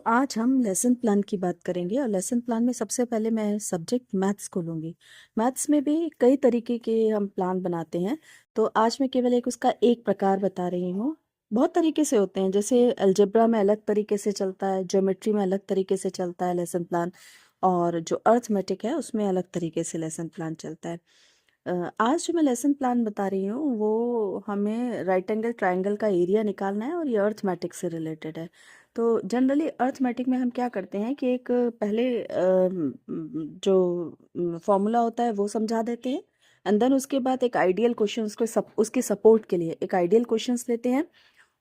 आज हम lesson plan की बात करेंगे और लेसन प्लान में सबसे पहले मैं सब्जेक्ट मैथ्स को लूँगी। मैथ्स में भी कई तरीके के हम प्लान बनाते हैं, तो आज मैं केवल एक उसका एक प्रकार बता रही हूँ। बहुत तरीके से होते हैं, जैसे अलजेब्रा में अलग तरीके से चलता है, ज्योमेट्री में अलग तरीके से चलता है लेसन प्लान, और जो अर्थमेटिक है उसमें अलग तरीके से लेसन प्लान चलता है। आज जो मैं लेसन प्लान बता रही हूँ वो हमें राइट एंगल ट्रायंगल का एरिया निकालना है और ये अर्थमेटिक से रिलेटेड है। तो जनरली अर्थमेटिक में हम क्या करते हैं कि एक पहले जो फॉर्मूला होता है वो समझा देते हैं, एंड देन उसके बाद एक आइडियल क्वेश्चन उसके सपोर्ट के लिए एक आइडियल क्वेश्चंस लेते हैं,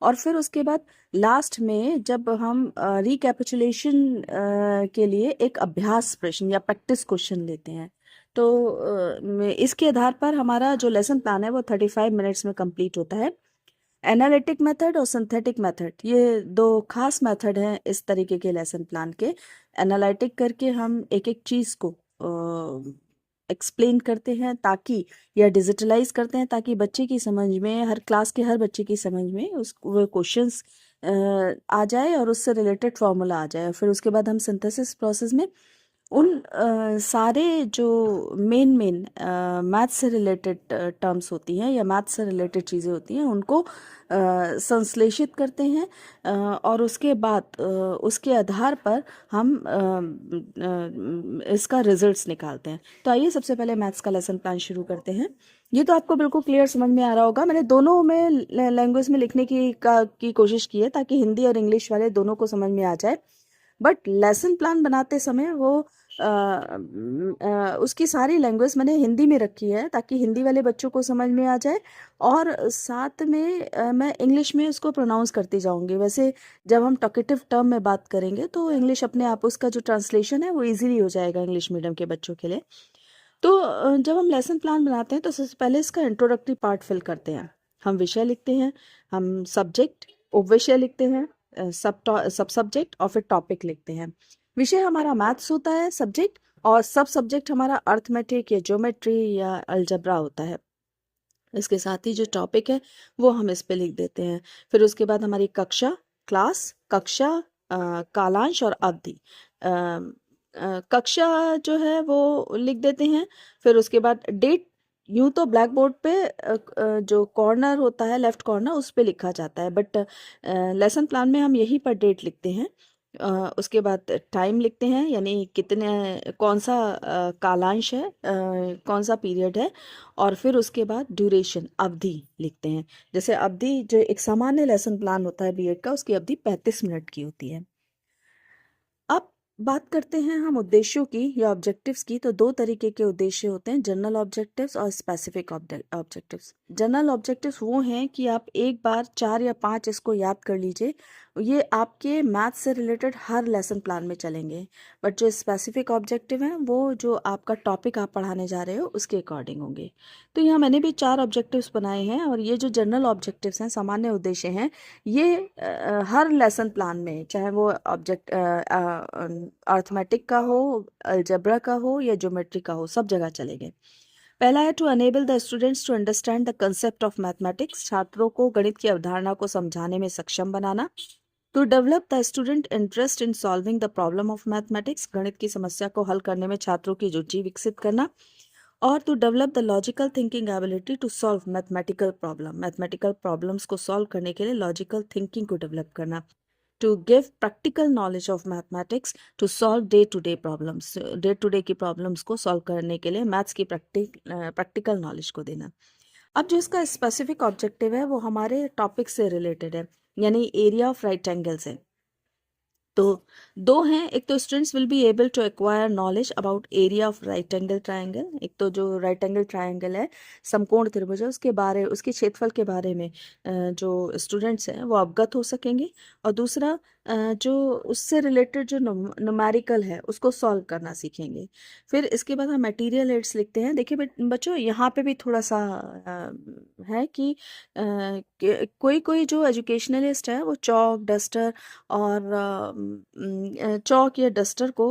और फिर उसके बाद लास्ट में जब हम रिकैपिचुलेशन के लिए एक अभ्यास प्रश्न या प्रैक्टिस क्वेश्चन लेते हैं। तो इसके आधार पर हमारा जो लेसन प्लान है वो 35 मिनट्स में कंप्लीट होता है। एनालिटिक मेथड और सिंथेटिक मेथड, ये दो खास मेथड हैं इस तरीके के लेसन प्लान के। एनालिटिक करके हम एक एक चीज़ को एक्सप्लेन करते हैं ताकि, या डिजिटलाइज करते हैं ताकि बच्चे की समझ में, हर क्लास के हर बच्चे की समझ में उस वो क्वेश्चंस आ जाए और उससे रिलेटेड फॉर्मूला आ जाए। फिर उसके बाद हम सिंथेसिस प्रोसेस में उन सारे जो मेन मेन मैथ से रिलेटेड टर्म्स होती हैं या मैथ से रिलेटेड चीज़ें होती हैं उनको संश्लेषित करते हैं, और उसके बाद उसके आधार पर हम इसका रिजल्ट्स निकालते हैं। तो आइए सबसे पहले मैथ्स का लेसन प्लान शुरू करते हैं। ये तो आपको बिल्कुल क्लियर समझ में आ रहा होगा। मैंने दोनों में लैंग्वेज में लिखने की कोशिश की है ताकि हिंदी और इंग्लिश वाले दोनों को समझ में आ जाए। बट लेसन प्लान बनाते समय वो उसकी सारी लैंग्वेज मैंने हिंदी में रखी है ताकि हिंदी वाले बच्चों को समझ में आ जाए, और साथ में मैं इंग्लिश में उसको प्रोनाउंस करती जाऊंगी। वैसे जब हम टॉकेटिव टर्म में बात करेंगे तो इंग्लिश अपने आप, उसका जो ट्रांसलेशन है वो इजीली हो जाएगा इंग्लिश मीडियम के बच्चों के लिए। तो जब हम लेसन प्लान बनाते हैं तो सबसे पहले इसका इंट्रोडक्टरी पार्ट फिल करते हैं। हम विषय लिखते हैं, हम सब्जेक्ट उपविषय लिखते हैं, सब सब्जेक्ट, और फिर टॉपिक लिखते हैं। विषय हमारा मैथ्स होता है, सब्जेक्ट, और सब सब्जेक्ट हमारा अर्थमेटिक या ज्योमेट्री या अलजेब्रा होता है। इसके साथ ही जो टॉपिक है वो हम इस पे लिख देते हैं। फिर उसके बाद हमारी कक्षा, क्लास, कक्षा, कालांश और अवधि। कक्षा जो है वो लिख देते हैं। फिर उसके बाद डेट, यूं तो ब्लैक बोर्ड पे जो कॉर्नर होता है, लेफ्ट कॉर्नर, उस पे लिखा जाता है, बट लेसन प्लान में हम यहीं पर डेट लिखते हैं। उसके बाद टाइम लिखते हैं, यानी कितने, कौन सा कालांश है, कौन सा पीरियड है, और फिर उसके बाद ड्यूरेशन, अवधि लिखते हैं। जैसे अवधि, जो एक सामान्य लेसन प्लान होता है बीएड का, उसकी अवधि 35 मिनट की होती है। अब बात करते हैं हम उद्देश्यों की या ऑब्जेक्टिव्स की। तो दो तरीके के उद्देश्य होते हैं, जनरल ऑब्जेक्टिव्स और स्पेसिफिक ऑब्जेक्टिव्स। जनरल ऑब्जेक्टिव्स वो हैं कि आप एक बार 4 या 5 इसको याद कर लीजिए, ये आपके मैथ से रिलेटेड हर लेसन प्लान में चलेंगे। बट जो स्पेसिफिक ऑब्जेक्टिव हैं वो जो आपका टॉपिक आप पढ़ाने जा रहे हो उसके अकॉर्डिंग होंगे। तो यहाँ मैंने भी 4 ऑब्जेक्टिव्स बनाए हैं, और ये जो जनरल ऑब्जेक्टिव्स हैं, सामान्य उद्देश्य हैं, ये हर लेसन प्लान में, चाहे वो ऑब्जेक्ट अर्थमेटिक का हो, अलजेब्रा का हो या ज्योमेट्री का हो, सब जगह चलेंगे। पहला है to enable the students to understand the concept of mathematics, छात्रों को गणित की अवधारणा को समझाने में सक्षम बनाना। To develop the student interest in solving the problem of mathematics, गणित की समस्या को हल करने में छात्रों की रुचि विकसित करना। और to develop the logical thinking ability to solve mathematical problem, mathematical problems को सॉल्व करने के लिए लॉजिकल थिंकिंग को डेवलप करना। To give practical knowledge of mathematics to solve day to day problems, day to day की problems को solve करने के लिए मैथ्स की प्रैक्टिकल नॉलेज को देना। अब जो इसका स्पेसिफिक ऑब्जेक्टिव है वो हमारे टॉपिक से रिलेटेड है, यानी एरिया ऑफ राइट एंगल्स है। तो दो हैं, एक तो students will be able to acquire knowledge about area of right angle triangle. एक तो जो राइट एंगल ट्रायंगल है, समकोण त्रिभुज है, उसके क्षेत्रफल के बारे में जो स्टूडेंट्स हैं वो अवगत हो सकेंगे। और दूसरा जो उससे रिलेटेड जो न्यूमेरिकल है उसको सॉल्व करना सीखेंगे। फिर इसके बाद हम मटेरियल एड्स लिखते हैं। देखिए बच्चों, यहाँ पे भी थोड़ा सा है कि कोई कोई जो एजुकेशनलिस्ट है वो चौक, डस्टर और चौक या डस्टर को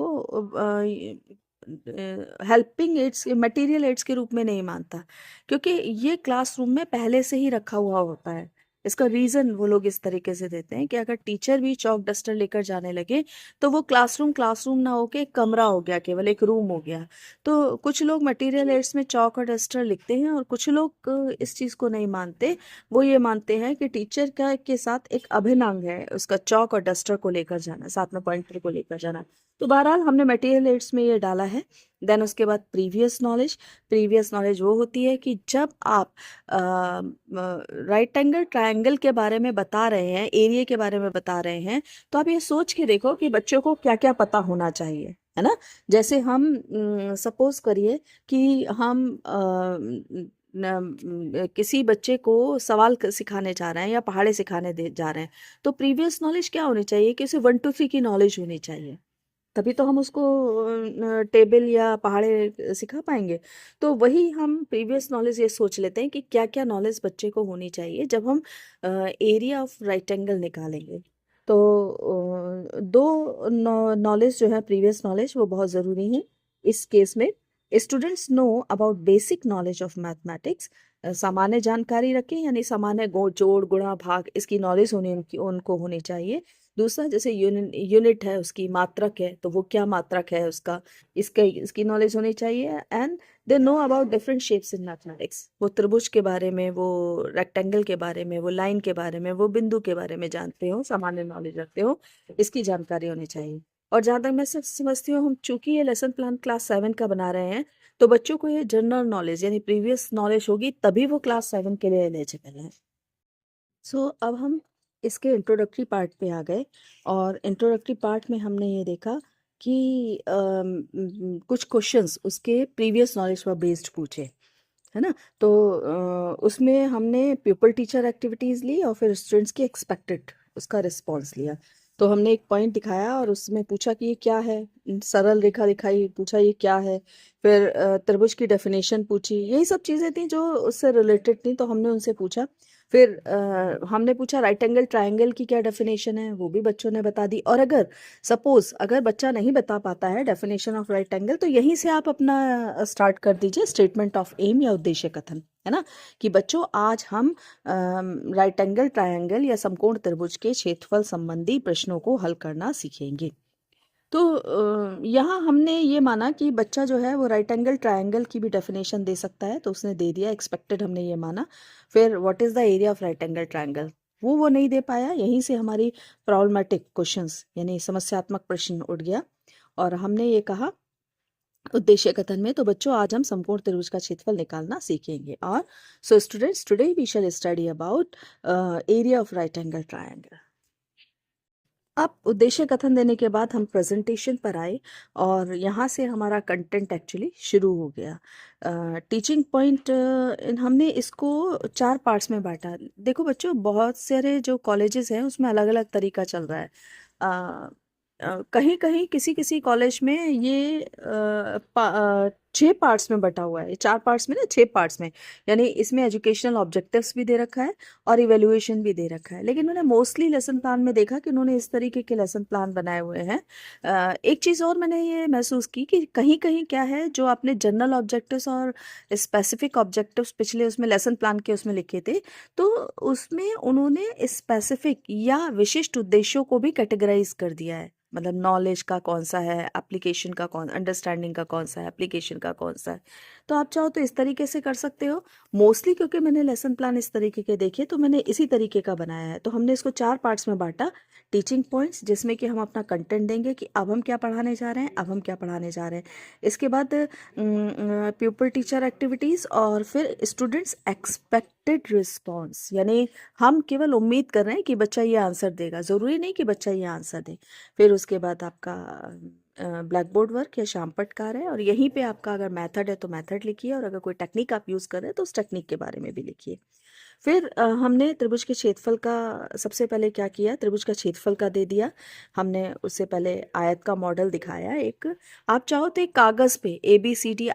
हेल्पिंग एड्स, मटेरियल एड्स के रूप में नहीं मानता, क्योंकि ये क्लासरूम में पहले से ही रखा हुआ होता है। इसका रीजन वो लोग इस तरीके से देते हैं कि अगर टीचर भी चौक डस्टर लेकर जाने लगे तो वो क्लासरूम ना होके एक कमरा हो गया, केवल एक रूम हो गया। तो कुछ लोग मटेरियल एड्स में चौक और डस्टर लिखते हैं और कुछ लोग इस चीज को नहीं मानते। वो ये मानते हैं कि टीचर का के साथ एक अभिन्न अंग है उसका चौक और डस्टर को लेकर जाना, साथ में पॉइंटर को लेकर जाना। तो बहरहाल हमने मटेरियल एड्स में ये डाला है। देन उसके बाद प्रीवियस नॉलेज वो होती है कि जब आप राइट एंगल ट्रायंगल के बारे में बता रहे हैं, एरिया के बारे में बता रहे हैं, तो आप ये सोच के देखो कि बच्चों को क्या क्या पता होना चाहिए, है ना। जैसे हम सपोज करिए कि हम किसी बच्चे को सवाल सिखाने जा रहे हैं या पहाड़े सिखाने दे जा रहे हैं, तो प्रीवियस नॉलेज क्या होनी चाहिए कि उसे 1 2 3 की नॉलेज होनी चाहिए, तभी तो हम उसको टेबल या पहाड़े सिखा पाएंगे। तो वही हम प्रीवियस नॉलेज ये सोच लेते हैं कि क्या क्या नॉलेज बच्चे को होनी चाहिए जब हम एरिया ऑफ राइट एंगल निकालेंगे। तो दो नॉलेज जो है प्रीवियस नॉलेज वो बहुत ज़रूरी है इस केस में। Students know about basic knowledge of mathematics, सामान्य जानकारी रखें, यानी सामान्य जोड़ गुणा भाग इसकी नॉलेज उनको होनी चाहिए। दूसरा, जैसे यूनिट है उसकी मात्रक है, तो वो क्या मात्रक है उसका, इसकी नॉलेज होनी चाहिए। And they know about different shapes in mathematics, वो त्रिभुज के बारे में, वो रेक्टेंगल के बारे में, वो लाइन के बारे में, वो बिंदु के बारे में जानते हो, सामान्य नॉलेज रखते हो, इसकी जानकारी होनी चाहिए। और जहाँ तक मैं समझती हूँ, हम चूंकि ये लेसन प्लान क्लास 7 का बना रहे हैं, तो बच्चों को ये जनरल नॉलेज यानी प्रीवियस नॉलेज होगी, तभी वो क्लास 7 के लिए एलिजिबल है। सो अब हम इसके इंट्रोडक्टरी पार्ट पे आ गए, और इंट्रोडक्टरी पार्ट में हमने ये देखा कि कुछ क्वेश्चंस उसके प्रीवियस नॉलेज पर बेस्ड पूछे, है ना। तो उसमें हमने प्यूपल टीचर एक्टिविटीज़ ली और फिर स्टूडेंट्स की एक्सपेक्टेड उसका रिस्पॉन्स लिया। तो हमने एक पॉइंट दिखाया और उसमें पूछा कि ये क्या है, सरल रेखा दिखाई, पूछा ये क्या है, फिर त्रिभुज की डेफिनेशन पूछी, यही सब चीज़ें थी जो उससे रिलेटेड थी, तो हमने उनसे पूछा। फिर हमने पूछा राइट एंगल ट्रायंगल की क्या डेफिनेशन है, वो भी बच्चों ने बता दी। और अगर बच्चा नहीं बता पाता है डेफिनेशन ऑफ राइट एंगल, तो यहीं से आप अपना स्टार्ट कर दीजिए स्टेटमेंट ऑफ एम या उद्देश्य कथन, है ना, कि बच्चों आज हम राइट एंगल ट्रायंगल या समकोण त्रिभुज के क्षेत्रफल संबंधी प्रश्नों को हल करना सीखेंगे। तो यहाँ हमने ये माना कि बच्चा जो है वो राइट एंगल ट्रायंगल की भी डेफिनेशन दे सकता है, तो उसने दे दिया, एक्सपेक्टेड हमने ये माना। फिर what is the area of right angle triangle, वो नहीं दे पाया, यहीं से हमारी प्रॉब्लमेटिक क्वेश्चंस यानी समस्यात्मक प्रश्न उठ गया। और हमने ये कहा उद्देश्य कथन में, तो बच्चों आज हम समकोण त्रिभुज का क्षेत्रफल निकालना सीखेंगे। और so students, today we shall study about area of right angle triangle. अब उद्देश्य कथन देने के बाद हम प्रेजेंटेशन पर आए, और यहाँ से हमारा कंटेंट एक्चुअली शुरू हो गया। टीचिंग पॉइंट हमने इसको 4 पार्ट्स में बांटा। देखो बच्चों, बहुत सारे जो कॉलेजेस हैं उसमें अलग अलग तरीका चल रहा है। कहीं कहीं किसी किसी कॉलेज में ये 6 पार्ट्स में बटा हुआ है, 4 पार्ट्स में ना, 6 पार्ट्स में, यानी इसमें एजुकेशनल ऑब्जेक्टिव्स भी दे रखा है और इवेल्युएशन भी दे रखा है। लेकिन मैंने मोस्टली लेसन प्लान में देखा कि उन्होंने इस तरीके के लेसन प्लान बनाए हुए हैं। एक चीज़ और मैंने ये महसूस की कि कहीं कहीं क्या है, जो आपने जनरल ऑब्जेक्टिव्स और स्पेसिफिक ऑब्जेक्टिव्स पिछले उसमें लेसन प्लान के उसमें लिखे थे, तो उसमें उन्होंने स्पेसिफिक या विशिष्ट उद्देश्यों को भी कैटेगराइज कर दिया है। मतलब नॉलेज का कौन सा है, एप्लीकेशन का कौन, अंडरस्टैंडिंग का कौन सा है, एप्लीकेशन का कौन सा है। तो आप चाहो तो इस तरीके से कर सकते हो। मोस्टली क्योंकि मैंने लेसन प्लान इस तरीके के देखे, तो मैंने इसी तरीके का बनाया है। तो हमने इसको 4 पार्ट्स में बांटा। टीचिंग पॉइंट्स, जिसमें कि हम अपना कंटेंट देंगे कि अब हम क्या पढ़ाने जा रहे हैं, अब हम क्या पढ़ाने जा रहे हैं। इसके बाद प्यूपल टीचर एक्टिविटीज़, और फिर स्टूडेंट्स एक्सपेक्टेड रिस्पॉन्स, यानी हम केवल उम्मीद कर रहे हैं कि बच्चा ये आंसर देगा, ज़रूरी नहीं कि बच्चा ये आंसर दे। फिर उसके बाद आपका ब्लैक बोर्ड वर्क या शामपट कार्य है, और यहीं पे आपका अगर मेथड है तो मेथड लिखिए, और अगर कोई टेक्निक आप यूज़ कर रहे हैं तो उस टेक्निक के बारे में भी लिखिए। फिर हमने त्रिभुज के क्षेत्रफल का सबसे पहले क्या किया, त्रिभुज का क्षेत्रफल का दे दिया हमने। उससे पहले आयत का मॉडल दिखाया एक। आप चाहो तो एक कागज़ पे ABCD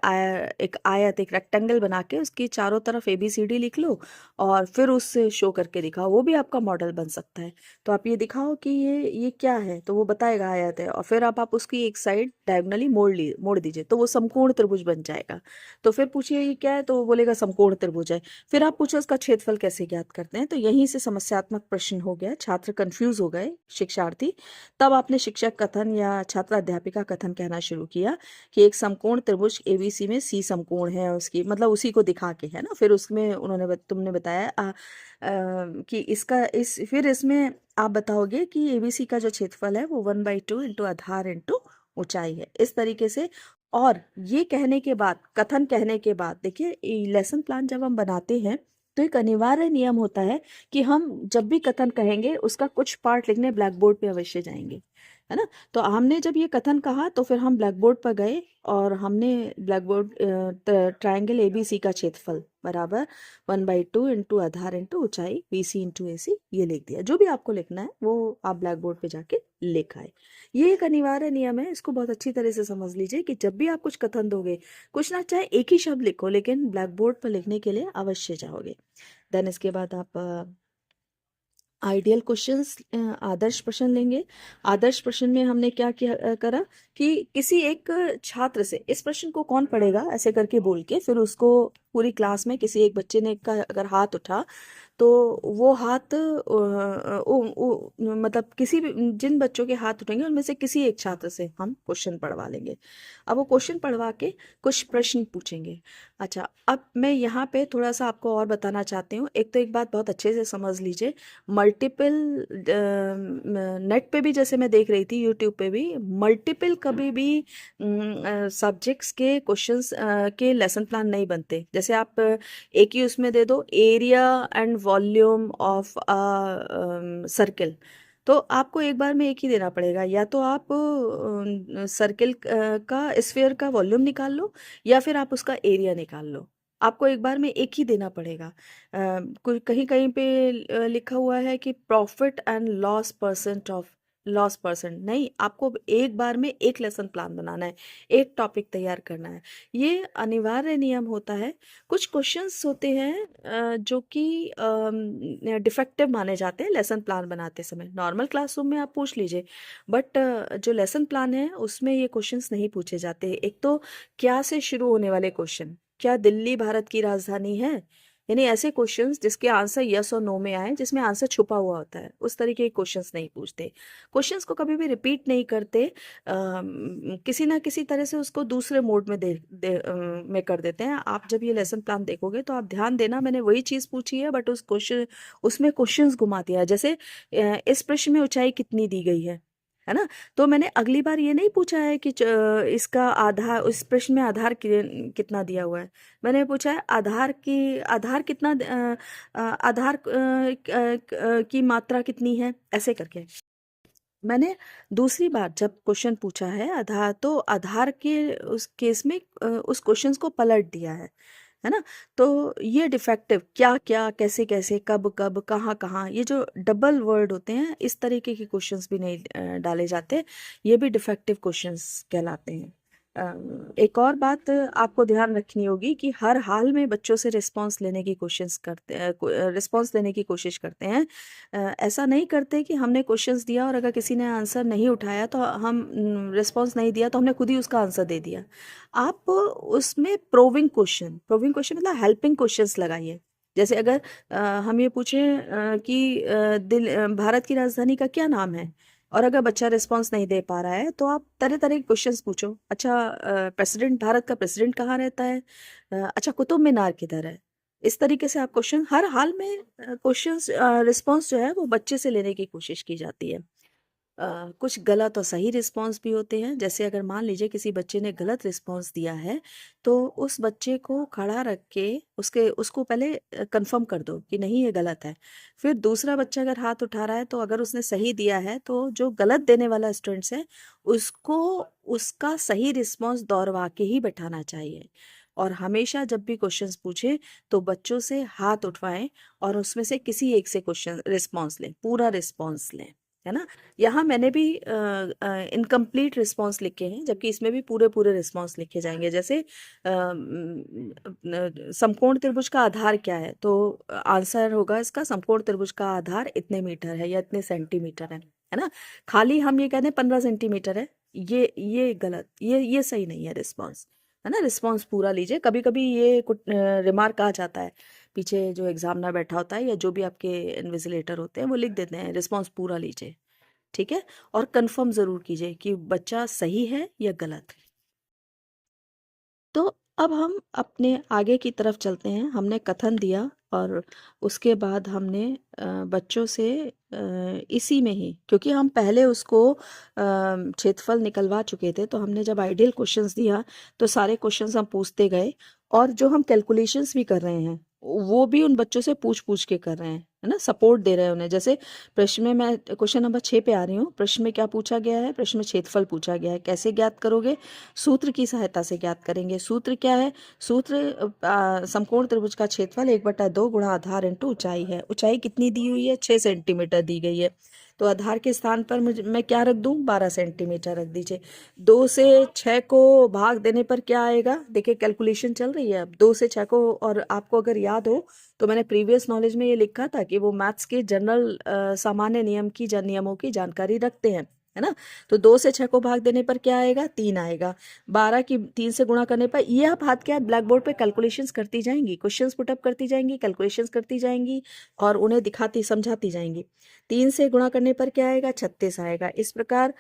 एक आयत, एक रेक्टेंगल बना के उसके चारों तरफ ABCD लिख लो, और फिर उससे शो करके दिखाओ, वो भी आपका मॉडल बन सकता है। तो आप ये दिखाओ कि ये क्या है, तो वो बताएगा आयत है, और फिर आप उसकी एक साइड डायगोनली मोड़ दीजिए, तो वो समकोण त्रिभुज बन जाएगा। तो फिर पूछिए ये क्या है, तो वो बोलेगा समकोण त्रिभुज है। फिर आप पूछो उसका क्षेत्रफल क्षेत्रफल कैसे ज्ञात करते हैं। तो यहीं से समस्यात्मक प्रश्न हो गया, छात्र कंफ्यूज हो गए, शिक्षार्थी। तब आपने शिक्षक कथन या छात्र अध्यापिका कथन कहना शुरू किया कि एक समकोण त्रिभुज एबीसी में सी समकोण है, उसकी मतलब उसी को दिखा के, है ना। फिर उसमें तुमने बताया कि फिर इसमें आप बताओगे कि एबीसी का जो क्षेत्रफल है वो 1/2 इंटू आधार इंटू ऊंचाई है, इस तरीके से। और ये कहने के बाद, कथन कहने के बाद, देखिए लेसन प्लान जब हम बनाते हैं तो एक अनिवार्य नियम होता है कि हम जब भी कथन कहेंगे उसका कुछ पार्ट लिखने ब्लैक बोर्ड पे अवश्य जाएंगे, है ना। तो हमने जब ये कथन कहा तो फिर हम ब्लैक बोर्ड पर गए और हमने ब्लैक बोर्ड ट्राइंगल एबीसी का क्षेत्रफल बराबर 1/2 इंटू आधार इंटू ऊंचाई बीसी इंटू एसी ये लिख दिया। जो भी आपको लिखना है वो आप ब्लैक बोर्ड पे जाके लिख आए। ये एक अनिवार्य नियम है, इसको बहुत अच्छी तरह से समझ लीजिए कि जब भी आप कुछ कथन दोगे, कुछ ना चाहे एक ही शब्द लिखो लेकिन ब्लैक बोर्ड पर लिखने के लिए अवश्य जाओगे। देन इसके बाद आप आइडियल क्वेश्चंस, आदर्श प्रश्न लेंगे। आदर्श प्रश्न में हमने क्या किया करा कि किसी एक छात्र से, इस प्रश्न को कौन पढ़ेगा ऐसे करके बोल के, फिर उसको पूरी क्लास में किसी एक बच्चे ने का अगर हाथ उठा तो वो हाथ मतलब किसी भी, जिन बच्चों के हाथ उठेंगे उनमें से किसी एक छात्र से हम क्वेश्चन पढ़वा लेंगे। अब वो क्वेश्चन पढ़वा के कुछ प्रश्न पूछेंगे। अच्छा, अब मैं यहाँ पे थोड़ा सा आपको और बताना चाहती हूँ। एक तो एक बात बहुत अच्छे से समझ लीजिए, मल्टीपल नेट पे भी जैसे मैं देख रही थी, यूट्यूब पे भी मल्टीपल कभी भी सब्जेक्ट्स के क्वेश्चंस के लेसन प्लान नहीं बनते। जैसे आप एक ही उसमें दे दो area and volume of a circle, तो आपको एक बार में एक ही देना पड़ेगा। या तो आप सर्किल का, स्फीयर का वॉल्यूम निकाल लो या फिर आप उसका एरिया निकाल लो, आपको एक बार में एक ही देना पड़ेगा। कोई कहीं कहीं पे लिखा हुआ है कि प्रॉफिट एंड लॉस परसेंट नहीं, आपको एक बार में एक लेसन प्लान बनाना है, एक टॉपिक तैयार करना है। ये अनिवार्य नियम होता है। कुछ क्वेश्चंस होते हैं जो कि डिफेक्टिव माने जाते हैं लेसन प्लान बनाते समय। नॉर्मल क्लासरूम में आप पूछ लीजिए, बट जो लेसन प्लान है उसमें ये क्वेश्चंस नहीं पूछे जाते। एक तो क्या से शुरू होने वाले क्वेश्चन, क्या दिल्ली भारत की राजधानी है, यानी ऐसे क्वेश्चंस जिसके आंसर यस और नो में आए, जिसमें आंसर छुपा हुआ होता है, उस तरीके के क्वेश्चंस नहीं पूछते। क्वेश्चंस को कभी भी रिपीट नहीं करते, किसी ना किसी तरह से उसको दूसरे मोड में में कर देते हैं। आप जब ये लेसन प्लान देखोगे तो आप ध्यान देना, मैंने वही चीज़ पूछी है बट उसमें क्वेश्चंस घुमा दिया है। जैसे इस प्रश्न में ऊंचाई कितनी दी गई है ना। तो मैंने अगली बार ये नहीं पूछा है कि इसका आधार, इस प्रश्न में आधार कितना दिया हुआ है। मैंने पूछा है आधार कितना, आधार की मात्रा कितनी है, ऐसे करके। मैंने दूसरी बार जब क्वेश्चन पूछा है आधार, तो आधार के उस केस में उस क्वेश्चन को पलट दिया है ना। तो ये डिफेक्टिव, क्या क्या, कैसे कैसे, कब कब, कहाँ कहाँ, ये जो डबल वर्ड होते हैं, इस तरीके के क्वेश्चंस भी नहीं डाले जाते। ये भी डिफेक्टिव क्वेश्चंस कहलाते हैं। एक और बात आपको ध्यान रखनी होगी कि हर हाल में बच्चों से रिस्पांस लेने की रिस्पांस लेने की कोशिश करते हैं। ऐसा नहीं करते कि हमने क्वेश्चंस दिया और अगर किसी ने आंसर नहीं उठाया तो हम रिस्पांस नहीं दिया तो हमने खुद ही उसका आंसर दे दिया। आप उसमें प्रोविंग क्वेश्चन मतलब हेल्पिंग क्वेश्चंस लगाइए। जैसे अगर हम ये पूछें कि भारत की राजधानी का क्या नाम है, और अगर बच्चा रिस्पांस नहीं दे पा रहा है तो आप तरह तरह के क्वेश्चंस पूछो। अच्छा, भारत का प्रेसिडेंट कहाँ रहता है, अच्छा कुतुब मीनार किधर है। इस तरीके से आप क्वेश्चन, हर हाल में क्वेश्चंस रिस्पांस जो है वो बच्चे से लेने की कोशिश की जाती है। कुछ गलत और सही रिस्पांस भी होते हैं। जैसे अगर मान लीजिए किसी बच्चे ने गलत रिस्पांस दिया है तो उस बच्चे को खड़ा रख के उसको पहले कंफर्म कर दो कि नहीं ये गलत है। फिर दूसरा बच्चा अगर हाथ उठा रहा है तो अगर उसने सही दिया है तो जो गलत देने वाला स्टूडेंट्स है उसको उसका सही रिस्पांस दोहरवा के ही बैठाना चाहिए। और हमेशा जब भी क्वेश्चंस पूछे तो बच्चों से हाथ उठवाएं और उसमें से किसी एक से क्वेश्चन रिस्पांस लें, पूरा रिस्पांस लें, है ना। यहाँ मैंने भी इनकम्प्लीट रिस्पांस लिखे हैं, जबकि इसमें भी पूरे पूरे रिस्पांस लिखे जाएंगे। जैसे समकोण त्रिभुज का आधार क्या है, तो आंसर होगा इसका समकोण त्रिभुज का आधार इतने मीटर है या इतने सेंटीमीटर है ना। खाली हम ये कहते हैं 15 सेंटीमीटर है, ये गलत, ये सही नहीं है रिस्पांस, है ना। रिस्पांस पूरा लीजिए। कभी कभी ये रिमार्क आ जाता है पीछे जो एग्जामिनर बैठा होता है या जो भी आपके इन्विजिलेटर होते हैं वो लिख देते हैं, रिस्पॉन्स पूरा लीजिए, ठीक है, और कंफर्म ज़रूर कीजिए कि बच्चा सही है या गलत। तो अब हम अपने आगे की तरफ चलते हैं। हमने कथन दिया और उसके बाद हमने बच्चों से इसी में ही, क्योंकि हम पहले उसको क्षेत्रफल निकलवा चुके थे, तो हमने जब आइडियल क्वेश्चंस दिया तो सारे क्वेश्चंस हम पूछते गए, और जो हम कैलकुलेशंस भी कर रहे हैं वो भी उन बच्चों से पूछ पूछ के कर रहे हैं, है ना, सपोर्ट दे रहे हैं उन्हें। जैसे प्रश्न में, मैं क्वेश्चन नंबर 6 पे आ रही हूँ। प्रश्न में क्या पूछा गया है? प्रश्न में क्षेत्रफल पूछा गया है। कैसे ज्ञात करोगे? सूत्र की सहायता से ज्ञात करेंगे। सूत्र क्या है? सूत्र समकोण त्रिभुज का क्षेत्रफल 1/2 गुणा आधार इंटू ऊंचाई है। ऊंचाई कितनी दी हुई है? 6 सेंटीमीटर दी गई है। तो आधार के स्थान पर मैं क्या रख दूं? 12 सेंटीमीटर रख दीजिए। 2 से 6 को भाग देने पर क्या आएगा? देखिए कैलकुलेशन चल रही है अब। 2 से 6 को, और आपको अगर याद हो तो मैंने प्रीवियस नॉलेज में ये लिखा था कि वो मैथ्स के जनरल सामान्य नियमों की जानकारी रखते हैं, है ना। तो 2 से 6 को भाग देने पर क्या आएगा? 3 आएगा। 12 की 3 से गुणा करने पर, ये आप हाथ के हाथ ब्लैक बोर्ड पे कैलकुलेशंस करती जाएंगी, क्वेश्चंस पुटअप करती जाएंगी, कैलकुलेशंस करती जाएंगी और उन्हें दिखाती समझाती जाएंगी। 3 से गुणा करने पर क्या आएगा? 36 आएगा। इस प्रकार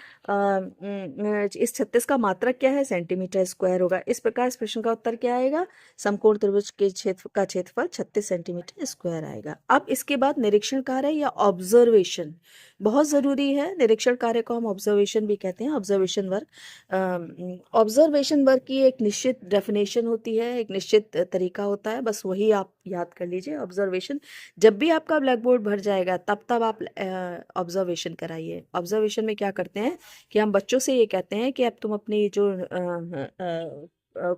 इस 36 का मात्रक क्या है? सेंटीमीटर स्क्वायर होगा। इस प्रकार इस प्रश्न का उत्तर क्या आएगा? समकोण त्रिभुज के क्षेत्रफल 36 सेंटीमीटर स्क्वायर आएगा। अब इसके बाद निरीक्षण कार्य या ऑब्जर्वेशन बहुत ज़रूरी है। निरीक्षण कार्य को हम ऑब्जर्वेशन भी कहते हैं, ऑब्जर्वेशन वर्क। ऑब्जर्वेशन वर्क की एक निश्चित डेफिनेशन होती है, एक निश्चित तरीका होता है, बस वही आप याद कर लीजिए। ऑब्जर्वेशन, जब भी आपका ब्लैक बोर्ड भर जाएगा तब तब आप ऑब्जर्वेशन कराइए। ऑब्जर्वेशन में क्या करते हैं कि हम बच्चों से ये कहते हैं कि अब तुम अपनी जो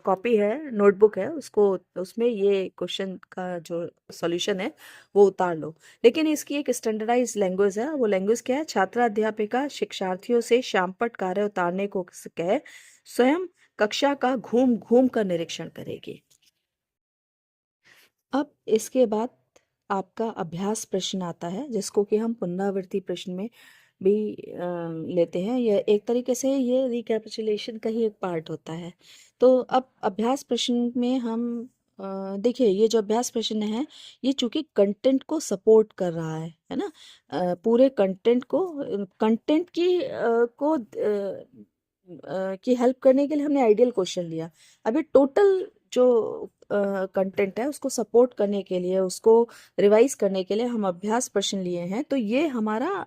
कॉपी है, नोटबुक है, उसको, उसमें ये क्वेश्चन का जो सॉल्यूशन है वो उतार लो। लेकिन इसकी एक स्टैंडर्डाइज लैंग्वेज है। वो लैंग्वेज क्या है? छात्रा अध्यापिका शिक्षार्थियों से शामपट कार्य उतारने को कहे, स्वयं कक्षा का घूम घूम कर निरीक्षण करेगी। अब इसके बाद आपका अभ्यास प्रश्न आता है, जिसको कि हम पुनरावृत्ति प्रश्न में भी लेते हैं। यह एक तरीके से ये रिकैपिचुलेशन का ही एक पार्ट होता है। तो अब अभ्यास प्रश्न में हम देखिए, ये जो अभ्यास प्रश्न है ये चूंकि कंटेंट को सपोर्ट कर रहा है ना, पूरे कंटेंट को, कंटेंट की की हेल्प करने के लिए हमने आइडियल क्वेश्चन लिया। अभी टोटल जो कंटेंट है उसको सपोर्ट करने के लिए, उसको रिवाइज करने के लिए हम अभ्यास प्रश्न लिए हैं। तो ये हमारा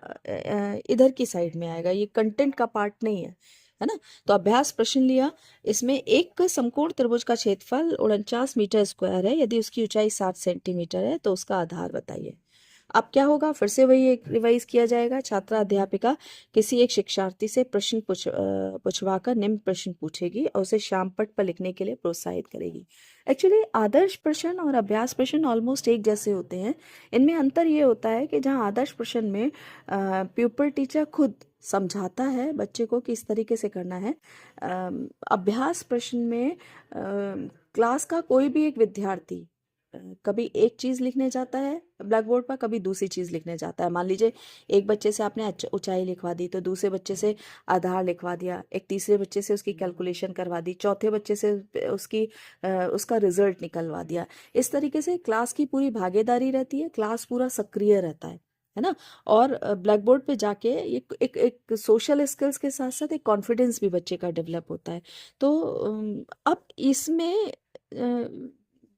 इधर की साइड में आएगा, ये कंटेंट का पार्ट नहीं है ना। तो अभ्यास प्रश्न लिया, इसमें एक समकोण त्रिभुज का क्षेत्रफल 49 मीटर स्क्वायर है, यदि उसकी ऊंचाई 60 सेंटीमीटर है तो उसका आधार बताइए। अब क्या होगा? फिर से वही एक रिवाइज किया जाएगा। छात्रा अध्यापिका किसी एक शिक्षार्थी से प्रश्न पूछवाकर निम्न प्रश्न पूछेगी और उसे श्यामपट्ट पर लिखने के लिए प्रोत्साहित करेगी। एक्चुअली आदर्श प्रश्न और अभ्यास प्रश्न ऑलमोस्ट एक जैसे होते हैं। इनमें अंतर ये होता है कि जहाँ आदर्श प्रश्न में प्यूपर टीचर खुद समझाता है बच्चे को किस तरीके से करना है, अभ्यास प्रश्न में क्लास का कोई भी एक विद्यार्थी कभी एक चीज़ लिखने जाता है ब्लैक बोर्ड पर, कभी दूसरी चीज़ लिखने जाता है। मान लीजिए एक बच्चे से आपने ऊंचाई लिखवा दी, तो दूसरे बच्चे से आधार लिखवा दिया, एक तीसरे बच्चे से उसकी कैलकुलेशन करवा दी, चौथे बच्चे से उसका रिजल्ट निकलवा दिया। इस तरीके से क्लास की पूरी भागीदारी रहती है, क्लास पूरा सक्रिय रहता है ना। और ब्लैक बोर्ड पे जाके एक सोशल स्किल्स के साथ साथ एक कॉन्फिडेंस भी बच्चे का डेवलप होता है। तो अब इसमें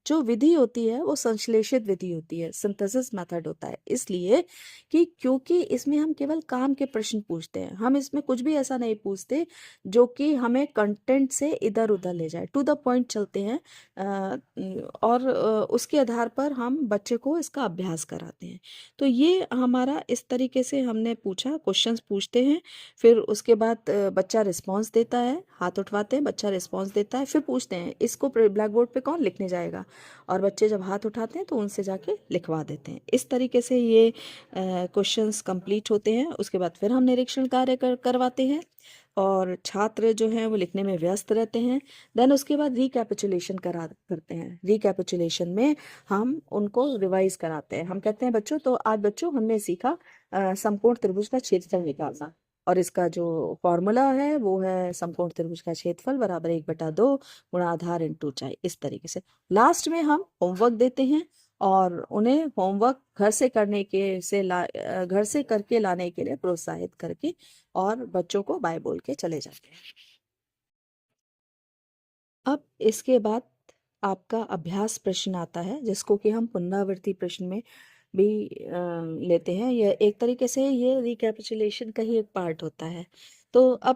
जो विधि होती है वो संश्लेषित विधि होती है, सिंथेसिस मेथड होता है, इसलिए कि क्योंकि इसमें हम केवल काम के प्रश्न पूछते हैं, हम इसमें कुछ भी ऐसा नहीं पूछते जो कि हमें कंटेंट से इधर उधर ले जाए, टू द पॉइंट चलते हैं। और उसके आधार पर हम बच्चे को इसका अभ्यास कराते हैं। तो ये हमारा इस तरीके से हमने पूछा, क्वेश्चंस पूछते हैं, फिर उसके बाद बच्चा रिस्पॉन्स देता है, हाथ उठवाते हैं, बच्चा रिस्पॉन्स देता है, फिर पूछते हैं इसको ब्लैक बोर्ड पे कौन लिखने जाएगा, और बच्चे जब हाथ उठाते हैं तो उनसे जाके लिखवा देते हैं। इस तरीके से ये क्वेश्चंस कंप्लीट होते हैं। उसके बाद फिर हम निरीक्षण कार्य करवाते हैं और छात्र जो हैं वो लिखने में व्यस्त रहते हैं। देन उसके बाद रिकैपिचुलेशन करते हैं। रिकैपिचुलेशन में हम उनको रिवाइज कराते हैं। हम कहते हैं बच्चों, तो आज बच्चों हमने सीखा समकोण त्रिभुज का क्षेत्रफल निकालना, और इसका जो फॉर्मूला है वो है समकोण त्रिभुज का क्षेत्रफल बराबर 1/2 गुणा आधार इंटू ऊंचाई। इस तरीके से लास्ट में हम होमवर्क देते हैं और उन्हें होमवर्क घर से करके लाने के लिए प्रोत्साहित करके और बच्चों को बाय बोल के चले जाते हैं। अब इसके बाद आपका अभ्यास प्रश्न आता है, जिसको कि हम पुनरावृत्ति प्रश्न में भी लेते हैं। यह एक तरीके से ये रिकैपिचुलेशन का ही एक पार्ट होता है। तो अब